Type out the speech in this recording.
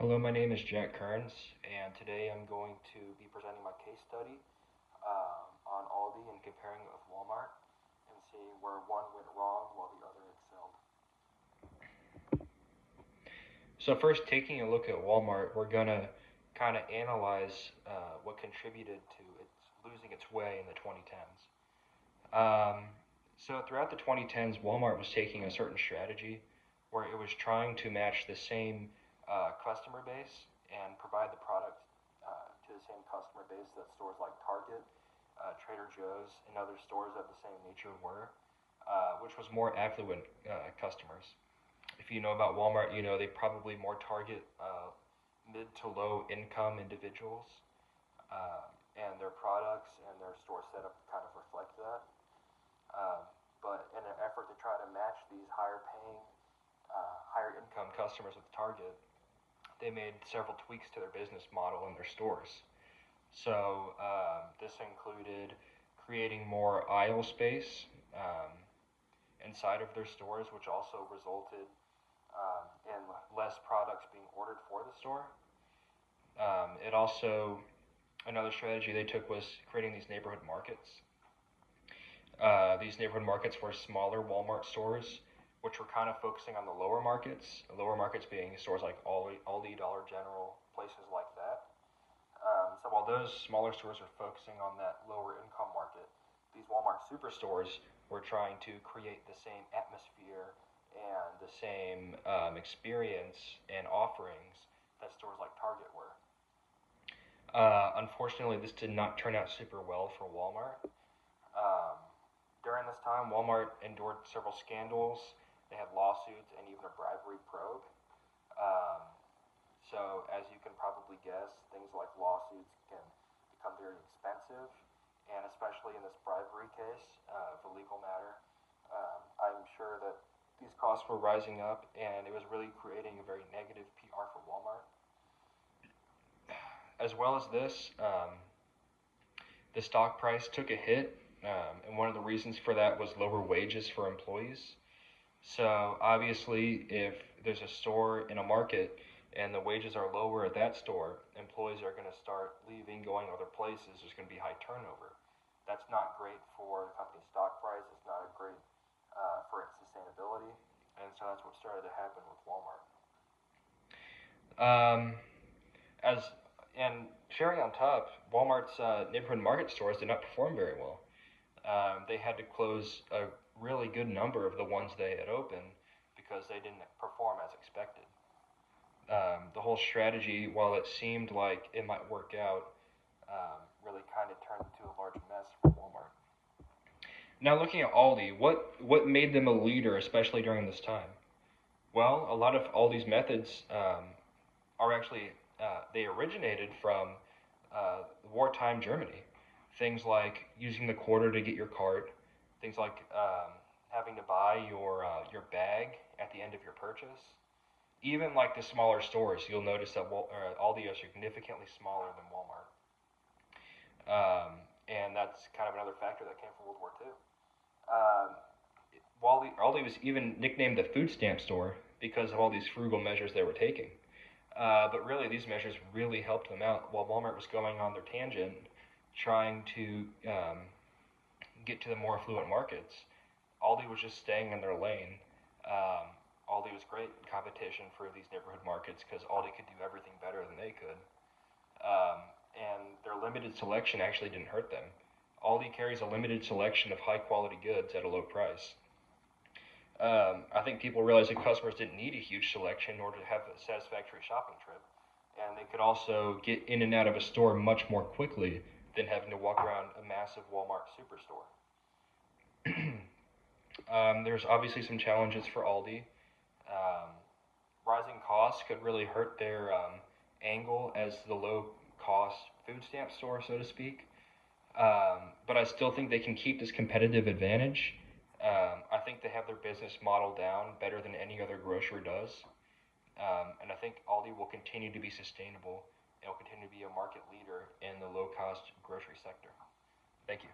Hello, my name is Jack Kearns, and today I'm going to be presenting my case study on Aldi and comparing it with Walmart and seeing where one went wrong while the other excelled. So first, taking a look at Walmart, we're going to kind of analyze what contributed to its losing its way in the 2010s. So throughout the 2010s, Walmart was taking a certain strategy where it was trying to match the same customer base and provide the product to the same customer base that stores like Target, Trader Joe's, and other stores of the same nature were, which was more affluent customers. If you know about Walmart, you know they probably more target mid to low income individuals, and their products and their store setup kind of reflect that. But in an effort to try to match these higher paying, higher income customers with Target, they made several tweaks to their business model in their stores. So this included creating more aisle space inside of their stores, which also resulted in less products being ordered for the store. Another strategy they took was creating these neighborhood markets. These neighborhood markets were smaller Walmart stores, which were kind of focusing on the lower markets being stores like Aldi, Dollar General, places like that. So while those smaller stores are focusing on that lower income market, these Walmart superstores were trying to create the same atmosphere and the same experience and offerings that stores like Target were. Unfortunately, this did not turn out super well for Walmart. During this time, Walmart endured several scandals. They had lawsuits and even a bribery probe. So as you can probably guess, things like lawsuits can become very expensive, and especially in this bribery case, the legal matter, I'm sure that these costs were rising up, and it was really creating a very negative PR for Walmart. As well as this, the stock price took a hit, and one of the reasons for that was lower wages for employees. So obviously, if there's a store in a market and the wages are lower at that store, employees are going to start leaving, going other places. There's going to be high turnover. That's not great for the company's stock price. It's not great for its sustainability. And so that's what started to happen with Walmart. And sharing on top, Walmart's neighborhood market stores did not perform very well. They had to close a really good number of the ones they had opened because they didn't perform as expected. The whole strategy, while it seemed like it might work out, really kind of turned into a large mess for Walmart. Now looking at Aldi, what made them a leader, especially during this time? Well, a lot of Aldi's methods are actually, they originated from wartime Germany. Things like using the quarter to get your cart, things like having to buy your bag at the end of your purchase. Even like the smaller stores, you'll notice that Aldi are significantly smaller than Walmart. And that's kind of another factor that came from World War II. Aldi was even nicknamed the food stamp store because of all these frugal measures they were taking. But really, these measures really helped them out while Walmart was going on their tangent, trying to get to the more affluent markets. Aldi was just staying in their lane. Aldi was great in competition for these neighborhood markets because Aldi could do everything better than they could. And their limited selection actually didn't hurt them. Aldi carries a limited selection of high quality goods at a low price. I think people realized that customers didn't need a huge selection in order to have a satisfactory shopping trip. And they could also get in and out of a store much more quickly than having to walk around a massive Walmart superstore. There's obviously some challenges for Aldi. Rising costs could really hurt their angle as the low-cost food stamp store, so to speak. But I still think they can keep this competitive advantage. I think they have their business model down better than any other grocer does. And I think Aldi will continue to be sustainable and will continue to be a market leader in the low-cost grocery sector. Thank you.